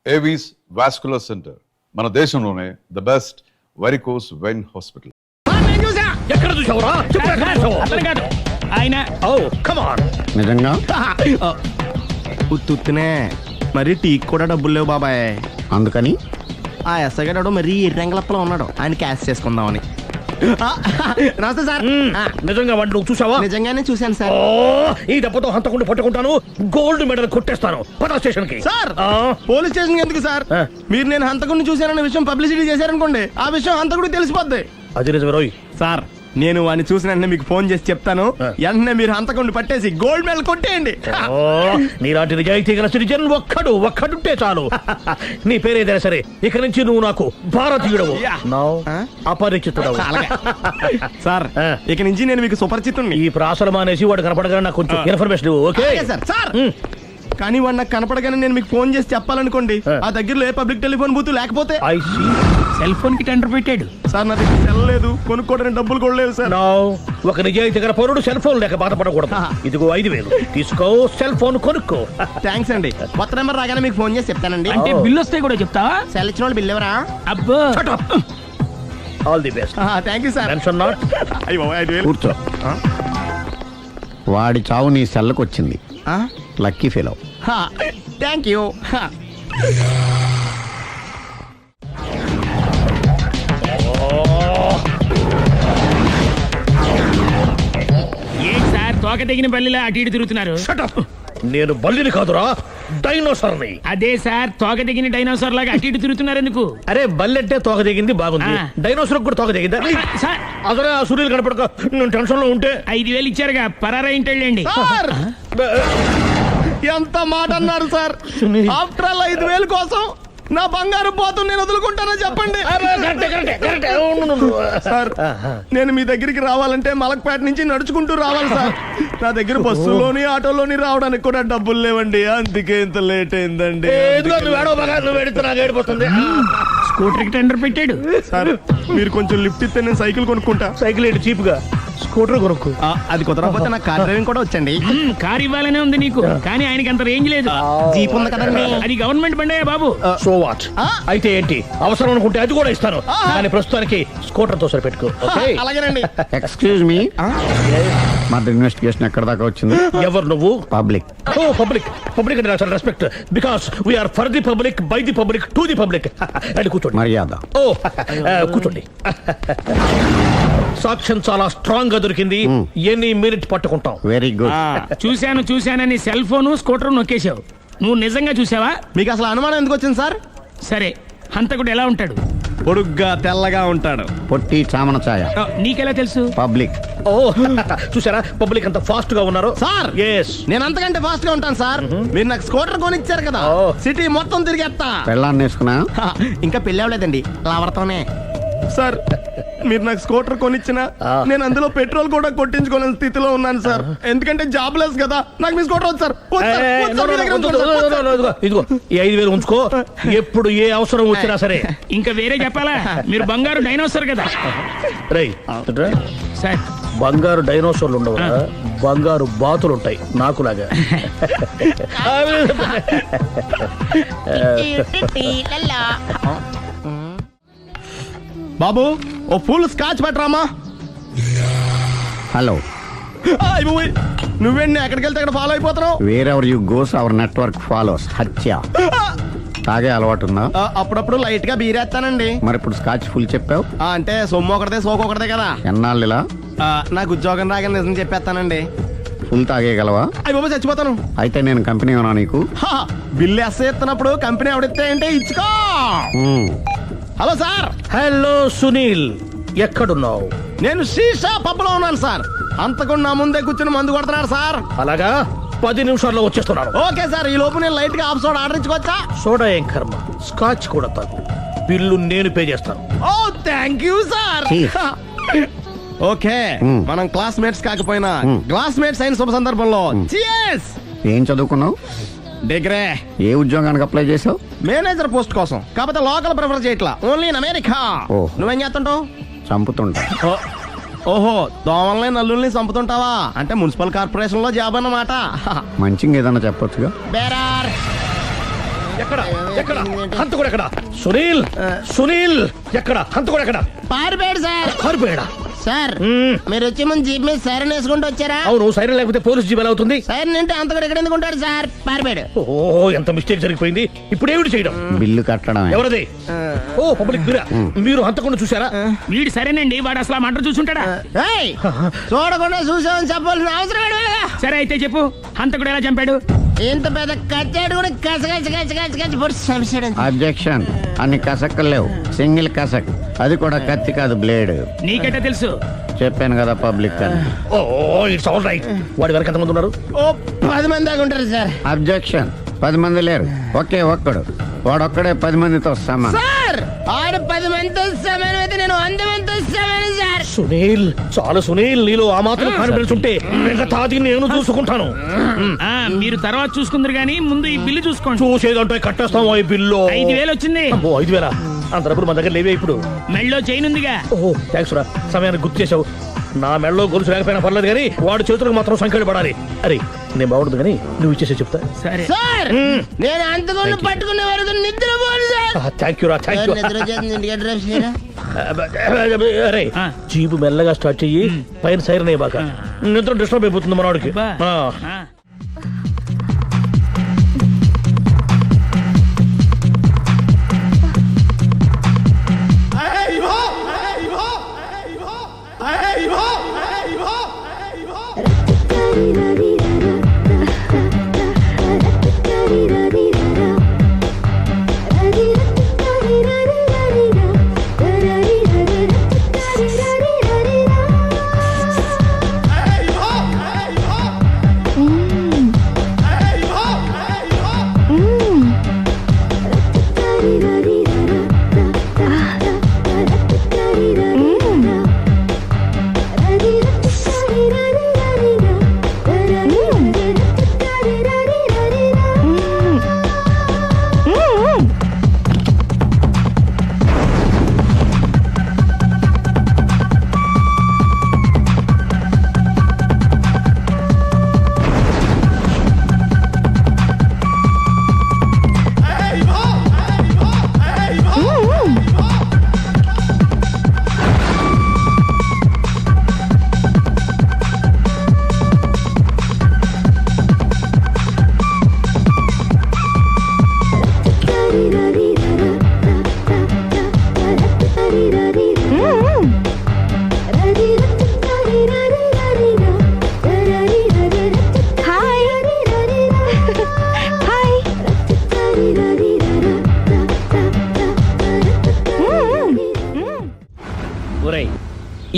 Avis vascular centre మన దేశంలోనే the best varicose vein hospital. ఎక్కడ చూసావురా? ఆయన నిజంగా ఉత్తునే మరి టీకి కూడా డబ్బులు లేవు బాబాయ్. అందుకని ఆ ఎస్ఐగాడు మరీ ఎర్రంగలప్పలో ఉన్నాడు, ఆయన క్యాష్ చేసుకుందామని. నమస్తే సార్. నిజంగా వాడిని నువ్వు చూసావా? నిజంగానే చూశాను సార్. ఈ దెబ్బతో హంతకుండా పట్టుకుంటాను, గోల్డ్ మెడల్ కొట్టేస్తాను. పద స్టేషన్ కి. సార్ పోలీస్ స్టేషన్ ఎందుకు సార్? మీరు నేను హంతకుడిని చూశానన్న విషయం పబ్లిసిటీ చేశారనుకోండి, ఆ విషయం హంతకుడికి తెలిసిపోద్ది. అది నిజమే రోయ్. సార్ నేను వాడిని చూసిన వెంటనే మీకు ఫోన్ చేసి చెప్తాను, వెంటనే మీరు హంతకుడిని పట్టేసి గోల్డ్ మెడల్ కొట్టేయండి. నీలాంటి నిజాయితీ గల సిటిజన్ ఒక్కడుంటే చాలు. నీ పేరేదైనా సరే, ఇక నుంచి నువ్వు నాకు భారతీయుడవు, అపరిచితుడవు. సార్ ఇక నుంచి నేను మీకు సుపరిచితుణ్ణి. ఈ ప్రాసలు మానేసి వాడు కనపడగానే నాకు కొంచెం ఇన్ఫర్మేషన్. Okay sir. సార్ కానీ వాడు నాకు కనపడగానే నేను మీకు ఫోన్ చేసి చెప్పాలనుకోండి, ఆ దగ్గరలో ఏ పబ్లిక్ టెలిఫోన్ బూత్ లేకపోతే. సెల్ ఫోన్ కి టెండర్ పెట్టాడు సార్. నా దగ్గర సెల్ లేదు, కొనుక్కోవడానికి డబ్బులు కూడా లేవు సార్. ఒక నిజాయితీ గల పౌరుడు సెల్ ఫోన్ లేక బాధపడకూడదు. ఇదిగో 5,000 తీసుకో, సెల్ ఫోన్ కొనుక్కో. థ్యాంక్స్ అండి. కొత్త నెంబర్ రాగానే మీకు ఫోన్ చేసి చెప్తానండి. అంటే బిల్ వస్తే కూడా చెప్తావా? సెల్ ఇచ్చిన వాళ్ళు బిల్ ఎవరా? అబ్బో, all the best. Thank you sir. Tension not. కూర్చో. వాడి చావు నీ సెల్లకు వచ్చింది. Lucky fellow. Thank you. ఏంటి సార్ తోక తెగిన బల్లిలా అటు ఇటు తిరుగుతున్నారు? నేను బల్లిని కాదురా, డైనోసార్ని. అదే సార్ తోక తెగిన డైనోసార్ లాగా అటు ఇటు తిరుగుతున్నారు ఎందుకు? అరే బల్లెట్టే తోక దిగింది బాగుంది, డైనోసార్ కూడా తోక దిగిందా? సార్ అదరే ఆ సూర్యులు కనపడక నేను టెన్షన్ లో ఉంటే 5,000 ఇచ్చారుగా, పరారా ఇంటండి. ఎంత మాట అన్నారు సార్? ఆఫ్టర్ ఆల్ 5,000 కోసం నా బంగారు పోతు నేను వదులుకుంటానో చెప్పండి సార్. నేను మీ దగ్గరికి రావాలంటే మలక్పేట నుంచి నడుచుకుంటూ రావాలి సార్. నా దగ్గర బస్సులోని ఆటోలోని రావడానికి కూడా డబ్బులు లేవండి, అందుకే ఇంత లేట్ అయిందండి. స్కూటర్ కి టెండర్ పెట్టాడు సార్. మీరు కొంచెం లిఫ్ట్ ఇస్తే నేను సైకిల్ కొనుక్కుంటా. సైకిల్ ఏంటి చీప్ గా, స్కూటర్ కొనుక్కు. అది కుదరకపోతే నాకు కార్ డ్రైవింగ్ కూడా వచ్చండి. కార్ ఇవ్వాలనే ఉంది నీకు, కానీ ఆయనకి అంత రేంజ్ లేదు. జీప్ ఉంది కదండి. అది గవర్నమెంట్ బండే బాబు. So what? అయితే ఏంటి, అవసరం అనుకుంటే అది కూడా ఇస్తాను, కానీ ప్రస్తుతానికి స్కూటర్ తో సరిపెట్టుకో. అలాగేనండి. ఎక్స్క్యూజ్ మీ, మా ఇన్వెస్టిగేషన్ ఎక్కడ దాకా వచ్చింది? ఎవరు నువ్వు? పబ్లిక్. ఓ పబ్లిక్. పబ్లిక్ అంటే నాకు respect, because we are for the public, by the public, to the public. అని కూర్చోండి. మర్యాద. ఓ కూర్చోండి. సాక్ష్యం చాలా స్ట్రాంగ్ గా దొరికింది, ఎనీ మినిట్ పట్టుకుంటాం. Very good. చూశానని సెల్ ఫోన్ స్కూటర్ నొక్కేశావు. నువ్వు నిజంగా చూసావా? మీకు అసలు అనుమానం ఎందుకు వచ్చింది సార్? సరే, హంతకుడు ఎలా ఉంటాడు? పొడుగ్గా తెల్లగా ఉంటాడు. పొట్టి చామన ఛాయ. నీకెలా తెలుసు? పబ్లిక్. ఓ చూసారా పబ్లిక్ అంత ఫాస్ట్ గా ఉన్నారు సార్. ఎస్, నేను అంతకంటే ఫాస్ట్ గా ఉంటాను సార్. మీరు నాకు స్కూటర్ కొనిచ్చారు కదా, సిటీ మొత్తం తిరిగేస్తా. పెళ్ళాన్ని వేసుకున్నా? ఇంకా పెళ్ళి అవ్వలేదండి, లావర్తోనే. సార్ మీరు నాకు స్కూటర్ కొనిచ్చిన నేను అందులో పెట్రోల్ కూడా కొట్టించుకోలేని స్థితిలో ఉన్నాను సార్. ఎందుకంటే జాబ్ లెస్ కదా. నాకు మీ స్కూటర్ వద్దు సార్. ఇదిగో ఈ 5,000 ఉంచుకో, ఎప్పుడు ఏ అవసరం వచ్చినా సరే. ఇంకా వేరే చెప్పాలా? మీరు బంగారు డైనోసార్ కదా. రై సార్, బంగారు డైనోసార్లు ఉండవు, బంగారు బాతులు ఉంటాయి నాకులాగా. బాబు ఓ ఫుల్ స్కాచ్ పెట్టరామా. హలో. నువ్వేండి ఎక్కడికి వెళ్తే అక్కడ ఫాలో అయిపోతున్నావు? Wherever you goes our network follows. హత్య. తాగే అలవాటు ఉందా? అప్పుడప్పుడు లైట్ గా బీరేస్తానండి. మరి ఇప్పుడు స్కాచ్ ఫుల్ చెప్పావు అంటే సొమ్ము ఒకటిదే సోకు ఒకటిదే కదా. ఎన్నాళ్ళు ఇలా? నాకు ఉద్యోగం రాగానే నిజం చెప్పేస్తానండి. ఫుల్ తాగేయగలవా? అయ్యి బాబు చచ్చిపోతాను. అయితే నేను కంపెనీ ఉన్నా నీకు? బిల్లు ఎస్ ఎత్తినప్పుడు కంపెనీ ఎవడిస్తే అంటే ఇచ్చుకో. Hello sir. హలో సునీల్, ఎక్కడున్నావు? నేను శీషా పబ్లో ఉన్నాను సార్. అంతకుండా నా ముందే కూర్చుని మందు కొడుతున్నాడు సార్. అలాగా, 10 నిమిషాల్లో వచ్చేస్తున్నాను. Okay sir. ఈ లోపు నేను లైట్ గా హాఫ్ సోడా ఆర్డర్ ఇచ్చుకోవచ్చా? సోడా ఏం కర్మ, స్కాచ్ కూడా తాగు. బిల్లు నేను పే చేస్తాను. ఓ థ్యాంక్ యూ సార్. ఓకే, మనం క్లాస్మేట్స్ కాకపోయినా క్లాస్మేట్స్ అయిన శుభ సందర్భంలో cheers. ఏం చదువుకున్నావు? డిగ్రీ. ఏ ఉద్యోగానికి అప్లై చేసావు? మేనేజర్ పోస్ట్ కోసం. కాకపోతే లోకల్ ప్రిఫర్ చేయట్లా, ఓన్లీ ఇన్ అమెరికా. నువ్వేం చేస్తుంటావు? చంపుతుంటా. ఓహో, దోమల్ని నల్లుల్ని చంపుతుంటావా? అంటే మున్సిపల్ కార్పొరేషన్ లో జాబ్ అన్నమాట. మంచిగా ఏదన్నా చెప్పొచ్చుగా. బేరార్ ఎక్కడ ఎక్కడ హంతకుడు ఎక్కడ? సునీల్ సునీల్ ఎక్కడ హంతకుడు ఎక్కడ? పారిపోయాడు సార్. కారిపోయాడా? సార్ మీరు వచ్చే ముందు జీప్ మీద సైరన్ వేసుకుంటూ వచ్చారా? అవును, సైరన్ లేకపోతే పోలీస్ జీబ్ ఎలా అవుతుంది? సైరన్ అంటే అంతకుడు ఎక్కడ ఎందుకు ఉంటాడు సార్? పారిపోయాడు. ఓ ఎంత మిస్టేక్ జరిగిపోయింది. ఇప్పుడు ఏమిటి చేయడం? బిల్లు కట్టడమే. ఎవరది? ఓ పబ్లిక్ మీరా? మీరు హంతకుండా చూసారా? వీడు సరేనండి, వాడు అసలు ఆ మంట చూసుంటాడా? ఏయ్, చూడకుండా చూసామని చెప్పాల్సిన అవసరం ఏంటి లేదా? సరే అయితే చెప్పు, హంతకుడు ఎలా చంపాడు? ఇంత పెద్ద కచ్చాడు కూడా కచ్చ పొడి సమస్య. అబ్జెక్షన్. అన్ని కసక్కలు లేవు, సింగిల్ కసక్, అది కూడా కత్తి కాదు బ్లేడ్. నీకెట్టా తెలుసు? చెప్పాను కదా పబ్లిక్ అని. Oh it's all right. వాడి వెనక ఎంతమంది ఉన్నారు? ఓ 10 మంది దాకా ఉంటారు సార్. అబ్జెక్షన్. 10 మంది లేరు, ఒకే ఒక్కడు. వాడొక్కడే 10 మందితో సమానం. సార్ ఆడు 10 మందితో సమానం అయితే నేను 100 మందితో సమానం సార్. సునీల్, చాలా సునీల్, నీలో ఆ మాత్రం కాన్ఫిడెన్స్ ఉంటే మిగతాది నేను చూసుకుంటాను. ఆ, మీరు తర్వాత చూసుకుందరు గానీ ముందు ఈ బిల్లు చూసుకోండి. చూసేదంటే కట్టేస్తాం ఈ బిల్లు. 5,000 వచ్చింది. అమ్మో 5,000? అంత డబ్బులు మన దగ్గర లేవే ఇప్పుడు. మెళ్ళో చైన్ ఉందిగా. ఓహో థ్యాంక్స్ రా, సమయానికి గుర్తు చేసావు. నా మెడలో గొలుసు లేకపోయినా పర్లేదు కానీ వాడి చేతులకు మాత్రం సంఖ్యలు పడాలి. అరే నేను బాగుండదు కానీ నువ్వు ఇచ్చేసే చెప్తా. సరే సార్ నేను అంతకుండా పట్టుకునే వరకు నిద్రపోను సార్. థ్యాంక్ యూ రా, థ్యాంక్ యూ. నిద్ర వచ్చేస్తుంది, ఇంటికి అడ్రస్ చేయరా? అరే ఆ. జీబు మెల్లగా స్టార్ట్ చెయ్యి, పైన సైరన్ అయ్యాక నిద్ర డిస్టర్బ్ అయిపోతుంది మనవాడికి. బా. ఆ. ఆ.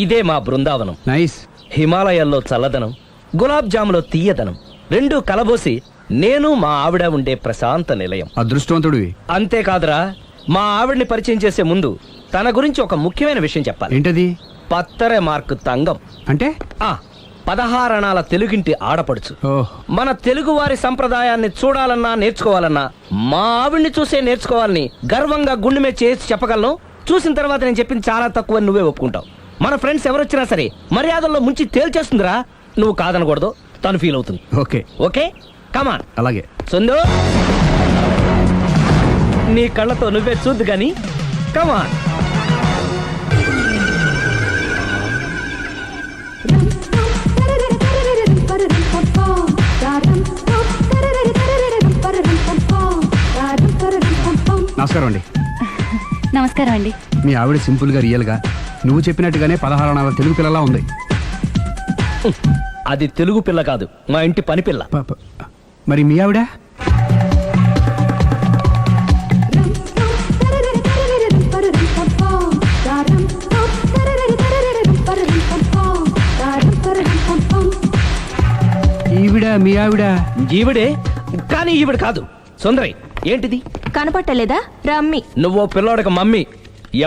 ఇదే మా బృందావనం. నైస్. హిమాలయాల్లో చల్లదనం, గులాబ్ జాములో తీయదనం రెండూ కలబోసి నేను మా ఆవిడ ఉండే ప్రశాంత నిలయం. అదృష్టవంతుడివి. అంతేకాదురా, మా ఆవిడ్ని పరిచయం చేసే ముందు తన గురించి ఒక ముఖ్యమైన విషయం చెప్పాలి. ఏంటది? పత్తర మార్కు తంగం అంటే 16 అణాల తెలుగింటి ఆడపడుచు. మన తెలుగు వారి సంప్రదాయాన్ని చూడాలన్నా నేర్చుకోవాలన్నా మా ఆవిడ్ని చూసే నేర్చుకోవాలని గర్వంగా గుండె మీద చేసి చెప్పగలను. చూసిన తర్వాత నేను చెప్పింది చాలా తక్కువ, నువ్వే ఒప్పుకుంటావు. మన ఫ్రెండ్స్ ఎవరొచ్చినా సరే మర్యాదల్లో ముంచి తేల్చేస్తుందిరా. నువ్వు కాదనకూడదు, తను ఫీల్ అవుతుంది. Okay okay come on. అలాగే. సుందు, నీ కళ్ళతో నువ్వే చూద్దు గాని కమాన్. నమస్కారం అండి. నమస్కారం అండి. మీ ఆవిడ సింపుల్ గా రియల్ గా నువ్వు చెప్పినట్టుగానే 16 అణాల తెలుగు పిల్లలా ఉంది. అది తెలుగు పిల్ల కాదు, మా ఇంటి పని పిల్ల. మరి మీ ఆవిడ? ఈవిడ మీ ఆవిడ? ఈవిడే, కానీ ఈవిడ కాదు. సుందరి, ఏంటిది కనపట్టలేదా? రమ్మి. నువ్వు పిల్లోడికి మమ్మీ.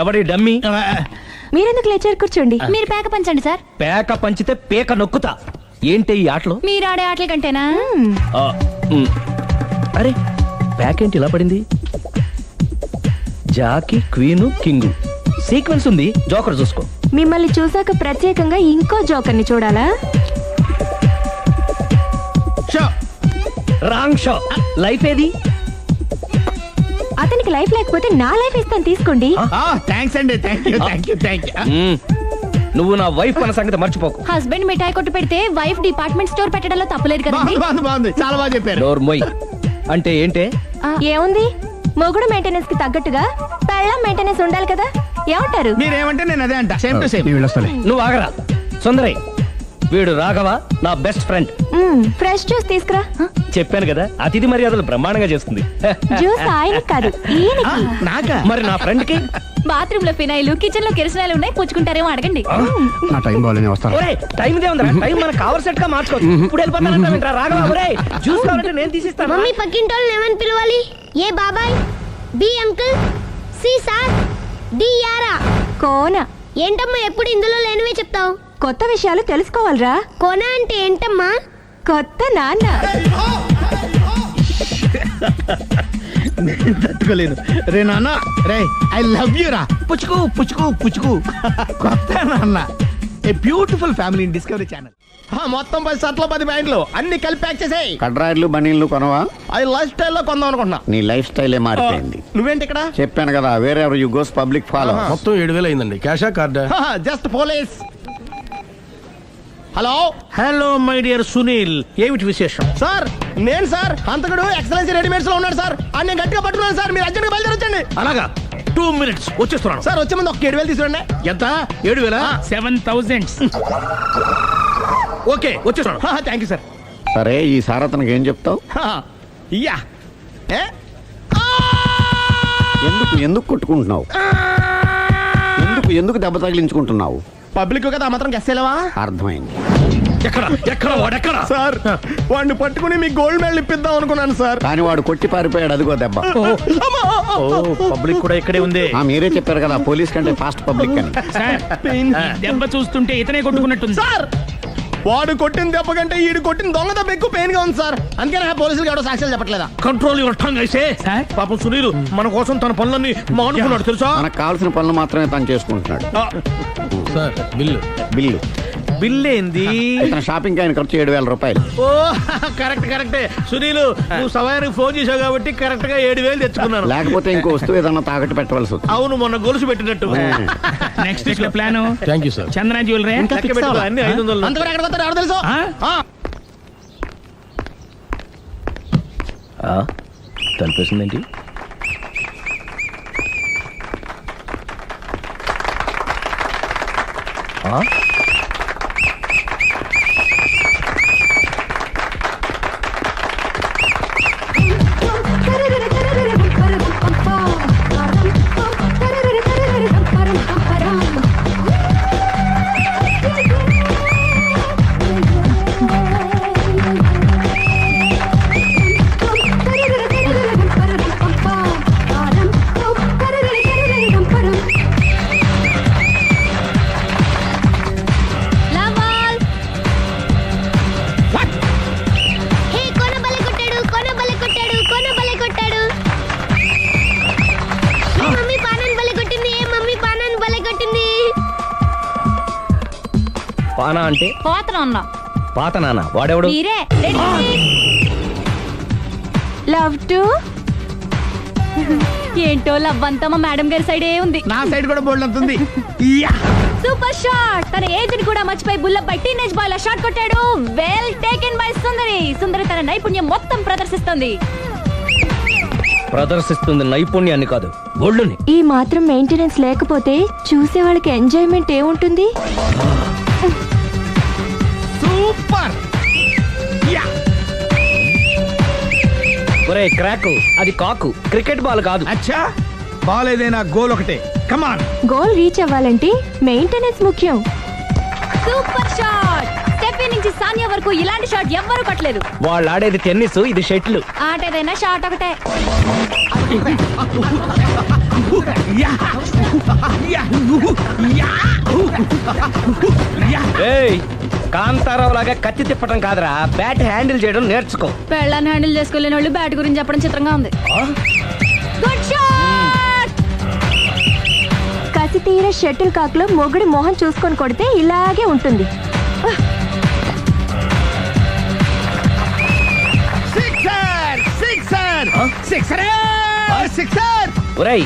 ఎవడి డమ్మీ? మీరెందుకు లేచారు? కూర్చోండి. మీరు పేక పంచండి సార్. పేక పంచితే పేక నొక్కుతా. ఏంటి ఈ ఆటలు? మీరు ఆడే ఆటల కంటేనా? అరే పేకేంటి ఇలా పడింది? జాకీ, క్వీను, కింగు సీక్వెన్స్ ఉంది. జోకర్ చూసుకో. మిమ్మల్ని చూసాక ప్రత్యేకంగా ఇంకో జోకర్ని చూడాలా? Wrong show. లైఫ్ ఏది? అతనికి లైఫ్ లేకపోతే నా లైఫ్ ఇస్తాను తీసుకోండి. థ్యాంక్స్ అండి, థ్యాంక్ యూ. నువ్వు నా వైఫ్ అన్న సంగతి మర్చిపోకు. హస్బెండ్ మిఠాయి కొట్టు పెడితే వైఫ్ డిపార్ట్మెంట్ స్టోర్ పెట్టడంలో తప్పలేదు కదండి. బాగుంది, చాలా బాగా చెప్పారు. డోర్ మొయ్ అంటే ఏంటే? ఏముంది, మొగుడు మెయింటెనెన్స్ కి తగ్గట్టుగా పెళ్ళం మెయింటెనెన్స్ ఉండాలి కదా. ఏమంటారు? మీరేమంటే నేను అదే అంట. Same to same. నువ్వు ఆగరా సుందరై. వీడు రాఘవ నా బెస్ట్ ఫ్రెండ్. ఫ్రెష్ జ్యూస్ తీసుకురా. చెప్పాను కదా, అతిథి మర్యాదలు బ్రహ్మాండంగా చేస్తుంది. జ్యూస్ ఆయనకి కాదు ఈయనకి. నాకా? మరి నా ఫ్రెండ్ కి? బాత్రూమ్ లో ఫినాయిల్, కిచెన్ లో కిరసనాయిలు ఉన్నాయి, పుచ్చుకుంటారేమో అడగండి. నా టైం బాగాలేని వస్తాను. ఒరే టైం ఇదే ఉందిరా, టైం మనకు కవర్ సెట్ గా మార్చుకోవచ్చు. ఇప్పుడు వెళ్ళిపోతానంటా రాఘవ. ఒరే జ్యూస్ కావాలంటే నేను తీసిస్తాను. మమ్మీ పక్కింటోళ్ళని ఏమని పిలవాలి? ఏ బాబాయ్, B uncle, C sir, D యారా. కోన. ఏంటమ్మా ఎప్పుడు ఇందులో లేనివే చెప్తావు? కొత్త విషయాలు తెలుసుకోవాలిరా. కోన అంటే ఏంటమ్మా? కొత్త నాన్న. తట్టుకోలేను రే నాన్న. రే ఐ లవ్ యూ రా. పుచ్చుకు పుచ్చుకు పుచ్చుకు. కొత్త నాన్న. A beautiful family in discovery channel. మొత్తం 10 షర్ట్లు 10 ప్యాంట్లు అన్ని కలిపి ప్యాక్ చేసేయ్. కడ్రాయిడ్లు బనీళ్లు కొనవా? అది లైఫ్ స్టైల్లో కొందాం అనుకుంటున్నా. నీ లైఫ్ స్టైలే మారిపోయింది. నువ్వేంటి ఇక్కడ? చెప్పాను కదా, వేరే ఎవరు యు గోస్ పబ్లిక్ ఫాలో. మొత్తం 7,000 అయిందండి. క్యాషా కార్డా? Just police. Hello hello my dear Sunil, ఏమిటి విశేషం? సార్, నేను సార్ హంతకుడు ఎక్సలెన్సీ రెడీమేడ్స్ లో ఉన్నాడు సార్. అని నేను గట్టిగా పట్టుకున్నాను సార్. మీరు అర్జెంట్గా బయలుదేరొచ్చండి. అలాగా, 2 minutes వచ్చేస్తున్నాను. సార్ వచ్చే ముందు ఒక 7,000 తీసుకురండి. ఎంత? 7,000? 7,000. ఓకే వచ్చేస్తున్నాను. Thank you sir. సరే, ఈ సార్ అతనికి ఏం చెప్తావు? ఇయ్యా ఏ ఎందుకు కొట్టుకుంటున్నావు? ఎందుకు దెబ్బ తగిలించుకుంటున్నావు? పబ్లిక్ కదా మాత్రం గెస్సేలేవా? అర్థమైంది. ఎక్కడ వాడెక్కడ? సార్ వాడిని పట్టుకుని మీ గోల్డ్ మెడల్ ఇప్పిద్దాం అనుకున్నాను సార్. కానీ వాడు కొట్టి పారిపోయాడు, అదిగో దెబ్బ. పబ్లిక్ కూడా ఇక్కడే ఉంది. మీరే చెప్పారు కదా, పోలీస్ కంటే ఫాస్ట్ పబ్లిక్ అని. సార్ ఈ దెబ్బ చూస్తుంటే ఇతనే కొట్టుకున్నట్టుంది. సార్ వాడు కొట్టిన దెబ్బ కంటే ఈడు కొట్టిన దొంగ దెబ్బ ఎక్కువ పెయిన్ గా ఉంది సార్. అందుకని పోలీసులు ఎవడో సాక్ష్యాలు చెప్పట్లేదా? కంట్రోల్ యువర్ టంగ్ అయితే. సార్? పాపం సునీల్ మన కోసం తన పనులన్నీ మానుకున్నాడు తెలుసా? మనకు కావాల్సిన పనులు మాత్రమే తను చేసుకుంటున్నాడు. Sir bill. బిల్ ఏంది? ఇతను షాపింగ్ ఆయన ఖర్చు 7,000 రూపాయలు. ఓ కరెక్టే సునీల్, నువ్వు సమయానికి ఫోన్ చేసావు కాబట్టి కరెక్ట్ గా 7,000 తెచ్చుకున్నాను. లేకపోతే ఇంకో వస్తువు ఏదన్నా తాకట్టు పెట్టవలసి వస్తుంది. అవును, మొన్న గొలుసు పెట్టినట్టు. నెక్స్ట్ వీక్ లో plan. Thank you sir. Chandana jewellery. లెక్క పెట్టుకో, అన్ని 500. అంతవరకు ఎక్కడ పోతారు ఎవరు తెలుసు? తలిపేసిందేంటి? హే కోన బలే కొట్టాడు, కోన బలే కొట్టాడు, కోన బలే కొట్టాడు. ఏ మమ్మీ పానాన్ని బలే కొట్టింది, ఏ మమ్మీ పానాన్ని బలే కొట్టింది. పానా అంటే? పోతన పాత నాన్న. వాడెవడు? మీరే. లవ్ టు ఏంటో లవ్ అంతా మా మేడం గారి సైడే ఉంది. నా సైడ్ కూడా బోల్డ్ అంతుంది. Super shot. తన ఏజ్ ని కూడా మర్చిపోయి బుల్లపై టీనేజ్ బాయ్ లా షాట్ కొట్టాడు. వెల్ టేకెన్ బై సుందరి తన నైపుణ్యం మొత్తం ప్రదర్శిస్తుంది. ప్రదర్శిస్తుంది నైపుణ్యాన్ని కాదు, ఒళ్ళుని. ఈ మాత్రం మెయింటెనెన్స్ లేకపోతే చూసే వాళ్ళకి ఎంజాయ్మెంట్ ఏముంటుంది? సూపర్. ఒరే క్రాకు, అది కాకు, క్రికెట్ బాల్ కాదు. అచ్చా, బాల్ ఏదైనా గోల్ ఒకటే. కమాన్. గోల్ రీచ్ అవ్వాలంటే మెయింటెనెన్స్ ముఖ్యం. Super shot. స్టెఫీ నుంచి సానియా వరకు ఇలాంటి షాట్ ఎవ్వరూ కొట్టలేదు. వాళ్ళు ఆడేది టెన్నిస్, ఇది షటిల్. ఆట ఏదైనా షాట్ ఒకటే. ఏయ్, కాంతారావు లాగా కత్తి తిప్పటం కాదురా, బ్యాట్ హ్యాండిల్ చేయడం నేర్చుకో. పెళ్ళాన్ని హ్యాండిల్ చేసుకోలేని వాళ్ళు బ్యాట్ గురించి చెప్పడం చిత్రంగా ఉంది. Good shot. కసి తీర షటిల్ కాక్ లో మొగుడి మొహం చూసుకొని కొడితే ఇలాగే ఉంటుంది. సిక్సర్. ఒరేయ్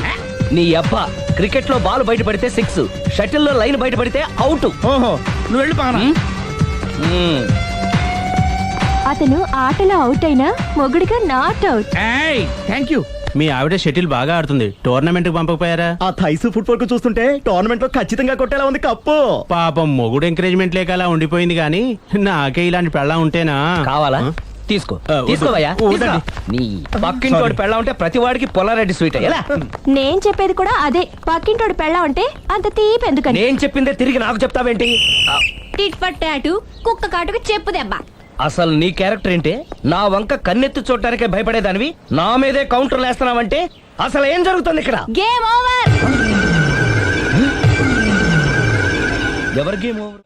నీ అబ్బా క్రికెట్ లో బాల్ బయట పడితే 6, షటిల్ లో లైన్ బయట పడితే అవుట్. ఓహో నువ్వు వెళ్ళి పానా. అతను ఆటలో అవుట్ అయినా మొగుడిగా నాట్ అవుట్. Thank you. మీ ఆవిడ షటిల్ బాగా ఆడుతుంది, టోర్నమెంట్ కి పంపకపోయారా? ఆ థైస్ ఫుట్బాల్ కు చూస్తుంటే టోర్నమెంట్ లో ఖచ్చితంగా కొట్టేలా ఉంది కప్పు. పాపం మొగుడు ఎంకరేజ్మెంట్ లేక అలా ఉండిపోయింది గానీ నాకే ఇలాంటి పెళ్ళం ఉంటేనా. కావాలా? తీసుకో తీసుకోవయ్యా. వద్దండి. నీ పక్కింటోడి పెళ్ళ ఉంటే ప్రతి వాడికి పొలారెడ్డి స్వీట్ ఎలా? నేను చెప్పేది కూడా అదే, పక్కింటోడు పెళ్ళా ఉంటే అంత తీపి ఎందుకని. నేను చెప్పిందే తిరిగి నాకు చెప్తావేంటి? టిట్ ఫర్ టాటూ, కుక్క కాటుకు చెప్పు దెబ్బ. అసలు నీ క్యారెక్టర్ ఏంటి? నా వంక కన్నెత్తి చూడటానికే భయపడేదానివి నా మీదే కౌంటర్లు వేస్తున్నావంటే అసలు ఏం జరుగుతుంది ఇక్కడ? Game over. ఎవరి గేమ్ ఓవర్?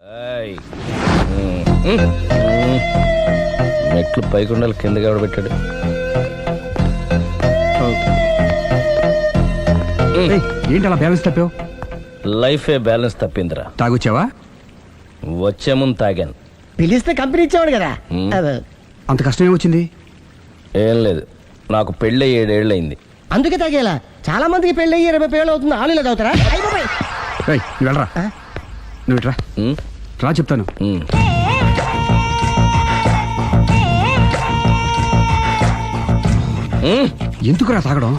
మెట్లు పైకుండలు కిందకి ఎవడు పెట్టాడు? ఏంటి అలా బ్యాలెన్స్ తప్పావు? లైఫే బ్యాలెన్స్ తప్పిందిరా. తాగొచ్చావా? వచ్చే ముందు తాగాను. పిలిస్తే కంపెనీ ఇచ్చేవాడు కదా. అంత కష్టం ఏమొచ్చింది? ఏం లేదు, నాకు పెళ్ళి 7 ఏళ్ళయింది. అందుకే తాగేలా. చాలా మందికి పెళ్ళి 20 ఏళ్ళు అవుతుంది, ఆలు ఇలా తాగుతారా? ఏయ్, నువ్వు వెళ్ళరా. నువ్వు ఇట్రా రా చెప్తాను. ఎందుకురా తాగడం?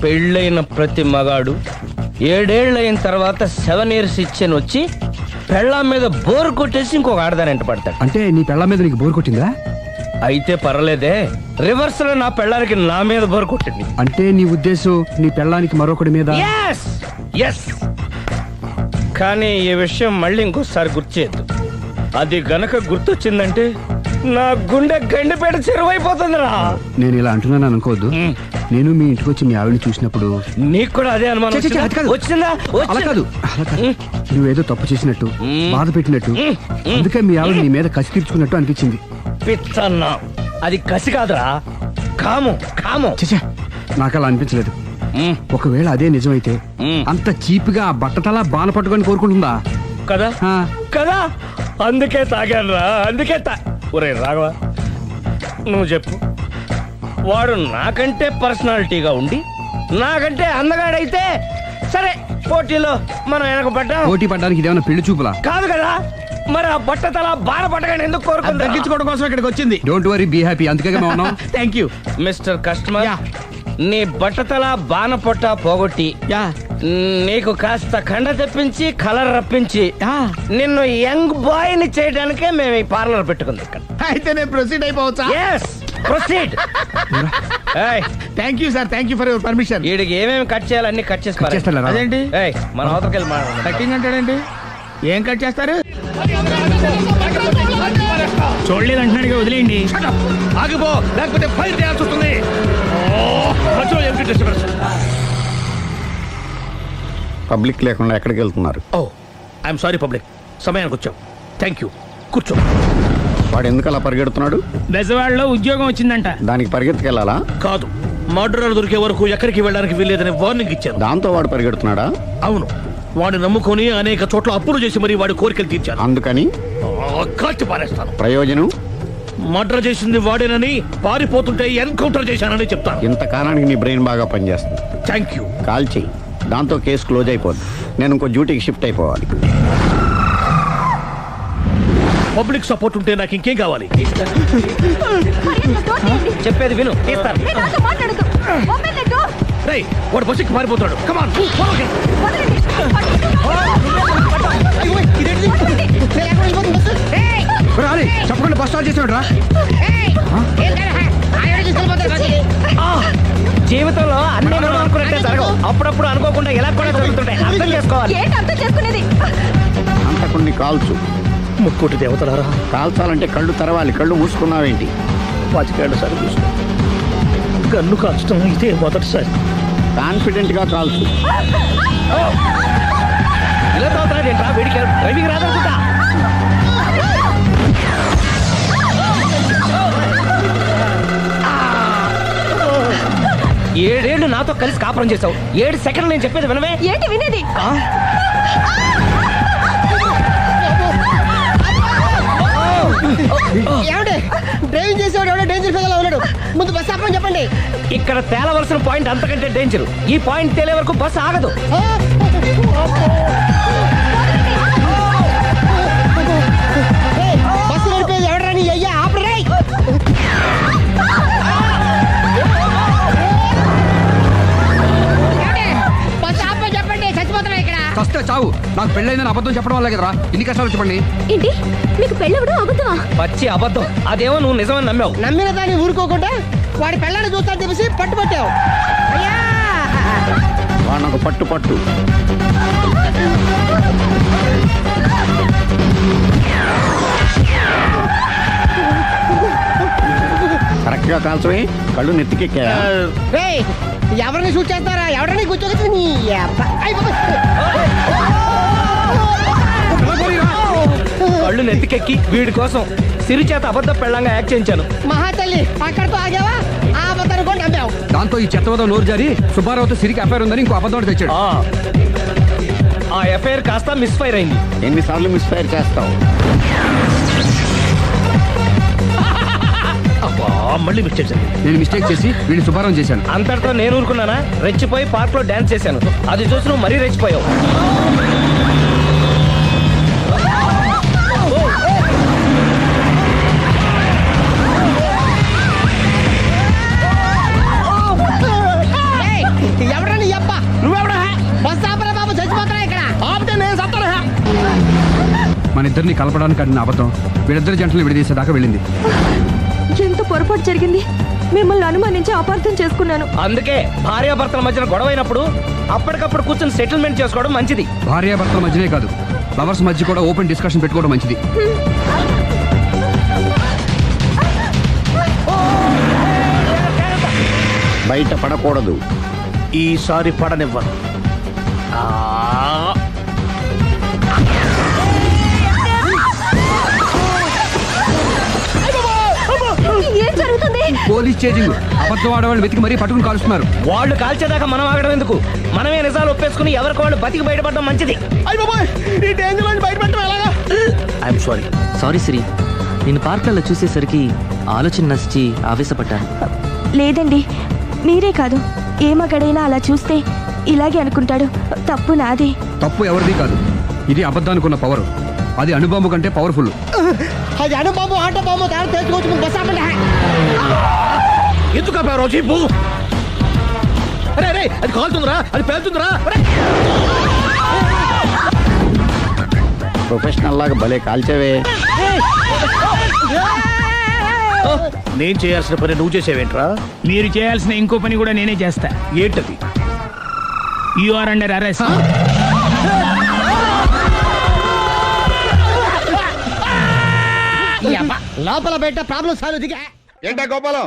పెళ్ళైన ప్రతి మగాడు 7 ఏళ్ళైన తర్వాత 7 years ఇచ్చాను వచ్చి పెళ్ళాం మీద బోరు కొట్టేసి ఇంకొక ఆడదానంట పడతాడు. అంటే నీ పెళ్ళ మీద నీకు బోర్ కొట్టిందా? అయితే పర్లేదే, రివర్స్ లో నా పెళ్ళానికి నా మీద బోరు కొట్టింది. అంటే నీ ఉద్దేశం నీ పెళ్ళానికి మరొకటి మీద? Yes! Yes! కానీ ఈ విషయం మళ్ళీ ఇంకోసారి గుర్తు చేయొద్దు. అది గనక గుర్తొచ్చిందంటే నా గుండె గండిపేట చెరువైపోతుందిరా. నేను ఇలా అంటున్నాను అనుకోవద్దు. నేను మీ ఇంటికి వచ్చి మీ ఆవిడని చూసినప్పుడు నీకు కూడా అదే అనుమానం ఛే, ఛే, ఛే, అది కాదు. వచ్చిందా? అలా కాదు, అలా కాదు. నువ్వేదో తప్పు చేసినట్టు, బాధ పెట్టినట్టు, అందుకే మీ ఆవిడ నీ మీద కసి తీర్చుకున్నట్టు అనిపించింది. పిచ్చన్నా, అది కసి కాదురా, కాము కాము. చచ్చా, నాకు అలా అనిపించలేదు. ఒకవేళ అదే నిజమైతే అంత చీప్గా ఆ బట్టతలా బాన పట్టుకొని కోరుకుంటుందా? కదా ఆ. కదా, అందుకే తాగాను రా, అందుకే ఒరే రాఘవ, నువ్వు చెప్పు, వాడు నాకంటే పర్సనాలిటీగా ఉండి నాకంటే అందగాడైతే సరే, పోటీలో మనం వెనక పడ్డాం. పోటీ పడ్డానికి ఇదేమన్నా పెళ్లి చూపులా? కాదు కదా, మరి ఆ బట్టతల బాన పట్టగానే ఎందుకు కోరుకుంటా? తగ్గించుకోవడం కోసం ఇక్కడికి వచ్చింది. Don't worry, be happy. అందుకే మేము ఉన్నాం. Thank you. మిస్టర్ కస్టమర్, నీ బట్టతల బాన పొట్ట పోగొట్టి నీకు కాస్త కండ తెప్పించి కలర్ రప్పించి నిన్ను యంగ్ బాయ్ ని చేయడానికే మేము ఈ పార్లర్ పెట్టుకుంది ఇక్కడ. అయితే నేను ప్రొసీడ్ అయిపోవచ్చా? Yes, proceed. Thank you sir, thank you for your permission. వీడికి ఏమేమి కట్ చేయాలి అన్ని కట్ చేసి పారేయ్. చేస్తానురా. అదేంటి ఏయ్, మన అవతలకి వెళ్ళి మాట్లాడదాం. కటింగ్ అంటాడేంటి? ఏం కట్ చేస్తారు? చూడలేదు అంటున్నాడుగా, వదిలేయండి. ఆగిపో, లేకపోతే ఫైర్ చేయాల్సి వస్తుంది. పబ్లిక్ లేకుండా ఎక్కడికి వెళ్తున్నారు? ఓ ఐఎమ్ సారీ పబ్లిక్, సమయానికి వచ్చాం. థ్యాంక్ యూ, కూర్చో. వాడు ఎందుకు అలా పరిగెడుతున్నాడు? బెజవాడలో ఉద్యోగం వచ్చిందంట. దానికి పరిగెత్తుకెళ్ళాలా? కాదు, మర్డరర్ దొరికే వరకు ఎక్కడికి వెళ్ళడానికి వీల్లేదని వార్నింగ్ ఇచ్చాను. దాంతో వాడు పరిగెడుతున్నాడా? అవును, వాడిని నమ్ముకొని అనేక చోట్ల అప్పులు చేసి మరీ వాడి కోరికలు తీర్చాను. అందుకని కాల్చి పారేస్తాను. ప్రయోజనం? మర్డర్ చేసింది వాడేనని, పారిపోతుంటే ఎన్కౌంటర్ చేశానని చెప్తాను. ఇంతకాలానికి నీ బ్రెయిన్ బాగా పనిచేస్తుంది. Thank you. కాల్ చెయ్యి, దాంతో కేసు క్లోజ్ అయిపోద్ది. నేను ఇంకో డ్యూటీకి షిఫ్ట్ అయిపోవాలి. పబ్లిక్ సపోర్ట్ ఉంటే నాకు ఇంకేం కావాలి? చెప్పేది విను, తీస్తాను. రేయ్, వాడు బస్సుకి పారిపోతాడు. కమాన్, చెప్పకుండా బస్ స్టార్ట్ చేసాడు రా. జీవితంలో అన్ని మనం అనుకున్నట్టే జరగవు. అప్పుడప్పుడు అనుకోకుండా ఎలా కూడా జరుగుతుంటాయి, అర్థం చేసుకోవాలి. అంతకుని కాల్చు. ముక్కోటి దేవతలారా, కాల్చాలంటే కళ్ళు తెరవాలి. కళ్ళు మూసుకున్నావేంటి? 25 సార్లు చూసిన గన్ను కాల్చడం ఇదే మొదటిసారి. కాన్ఫిడెంట్ గా కాల్చు. ఇలా తాగుతున్నాడు ఏంట్రా? వీడికి డ్రైవింగ్ రాదనుకుంటా. ఏడేళ్లు నాతో కలిసి కాపురం చేసావు, 7 సెకండ్లు నేను చెప్పేది వినవే? ఏంటి వినేది? ఏమండి డ్రైవింగ్ చేసేవాడు ఎవడో డేంజర్ ఫీల్ ఉన్నాడు. ముందు బస్ ఆపమని చెప్పండి. ఇక్కడ తేలవలసిన పాయింట్ అంతకంటే డేంజర్. ఈ పాయింట్ తేలే వరకు బస్సు ఆగదు. బస్సు నడిపేది ఎవడరాని అయ్యా ఆపరే. బస్ ఆపమని చెప్పండి, చచ్చిపోతున్నా ఇక్కడ. కష్ట చావు. నాకు పెళ్ళైందని అబద్ధం చెప్పడం వల్ల కదరా ఇన్ని కష్టాలు చెప్పండి. ఏంటి మీకు పెళ్ళవడం అబద్ధమా? పచ్చి అబద్ధం. అదేమో నువ్వు నిజమని నమ్మావు. నమ్మిన దాన్ని ఊరుకోకుండా వాడి పెళ్ళాన్ని చూస్తాను చెప్పేసి పట్టుబట్టావు. అయ్యా వాడినొక పట్టు పట్టు. కరెక్ట్ గా కాల్చవి. కళ్ళు నెత్తికెక్కా. రేయ్, ఎవరిని షూట్ చేస్తారా? ఎవరిని కూర్చోవచ్చు నీ అబ్బా. అయ్ బాబోయ్. కళ్ళు నెత్తికెక్కి వీడి కోసం సిరి చేత అబద్ధ పెళ్ళంగా యాక్ట్ చేయించాను. మహాతల్లి అక్కడితో ఆగావా? ఆ అబద్ధాన్ని కూడా నమ్మావు. దాంతో ఈ చెత్తవదో నోరు జారి సుబ్బారావుతో సిరికి అఫైర్ ఉందని ఇంకో అబద్ధం తెచ్చాడు. ఆ ఎఫ్ఐఆర్ కాస్త మిస్ఫైర్ అయింది. ఎన్నిసార్లు మిస్ఫైర్ చేస్తావు? అబ్బా మళ్ళీ మిస్టేక్ జరిగింది. నేను మిస్టేక్ చేసి వీడిని శుభారం చేశాను. అంతటితో నేను ఊరుకున్నానా? రెచ్చిపోయి పార్క్ లో డాన్స్ చేశాను. అది చూసి నువ్వు మరీ రెచ్చిపోయావు. ఏయ్, ఎవరా నీ అబ్బా? నువ్వెవడా? బస్ ఆపరా బాబు, చచ్చిపోతున్నా ఇక్కడ. ఆపితే నేను సత్తాను. మన ఇద్దరిని కలపడానికి అడిగిన అబద్ధం వీళ్ళిద్దరి జంటలు విడదీసేదాకా వెళ్ళింది. ఎంత పొరపాటు జరిగింది. మిమ్మల్ని అనుమానించి అపార్థం చేసుకున్నాను. అందుకే భార్యాభర్తల మధ్యన గొడవైనప్పుడు అప్పటికప్పుడు కూర్చొని సెటిల్మెంట్ చేసుకోవడం మంచిది. భార్యాభర్తల మధ్యనే కాదు, లవర్స్ మధ్య కూడా ఓపెన్ డిస్కషన్ పెట్టుకోవడం మంచిది. బయట పడకూడదు. ఈసారి పడనివ్వను. ఏం జరుగుతుంది? Police chasing. అబద్ధం ఆడవాళ్ళు వెతికి మరీ పట్టుకుని కాలుస్తున్నారు. వాళ్ళు కాల్చేదాకా మనం ఆగడం ఎందుకు? మనమే నిజాలు ఒప్పేసుకుని ఎవరికి వాళ్ళు బతికి బయటపడడం మంచిది. అయ్య బాబోయ్, ఈ డేంజర్ నుంచి బయటపెట్టడం ఎలాగా? I'm sorry. సారీ సిరి, నేను పార్కులలో చూసేసరికి ఆలోచన నచ్చి ఆవేశపడ్డాను. లేదండి, మీరే కాదు ఏ మగాడైనా అలా చూస్తే ఇలాగే అనుకుంటాడు. తప్పు నాదే. తప్పు ఎవరిది కాదు. ఇది అబద్ధానికి పవర్. అది అణుబాంబు కంటే పవర్ఫుల్. అది అణుబాంబు ఆటో బాంబు తయారు తెచ్చుకోవచ్చు. ముందు బస్ ఆపండి. ఎందుకు ఆపారో చెప్పు. అరే అరే, అది కాలుతుందిరా, అది పేలుతుందిరా. ప్రొఫెషనల్ లాగా భలే కాల్చేవే. నేను చేయాల్సిన పని నువ్వు చేసేవేంట్రా? మీరు చేయాల్సిన ఇంకో పని కూడా నేనే చేస్తా. ఏంటది? You are under arrest. లోపల బయట ప్రాబ్లం సాల్వ్ దిగా. ఏంటా గోపాలం,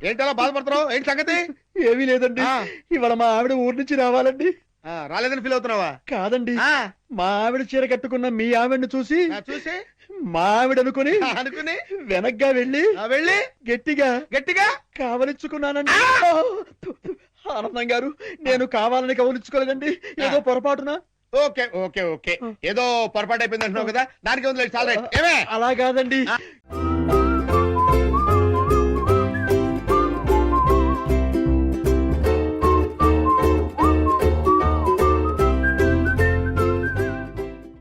ఏంటలా బాధపడుతున్నావు? ఏంటి సంగతి? ఏమీ లేదండి, ఇవాళ మా ఆవిడ ఊరి నుంచి రావాలండి. రాలేదని ఫీల్ అవుతున్నావా? కాదండి, మా ఆవిడ చీర కట్టుకున్న మీ ఆవిడని చూసి చూసి మా ఆవిడ అనుకుని వెనక్గా వెళ్ళి గట్టిగా గట్టిగా కావలించుకున్నానండి. ఆనందం గారు, నేను కావాలని కవలించుకోలేదండి, ఏదో పొరపాటున. ఓకే ఓకే ఓకే, ఏదో పొరపాటు అయిపోయింది అంటున్నావు కదా, దానికి ఉంది. చాలా ఏమే అలా కాదండి,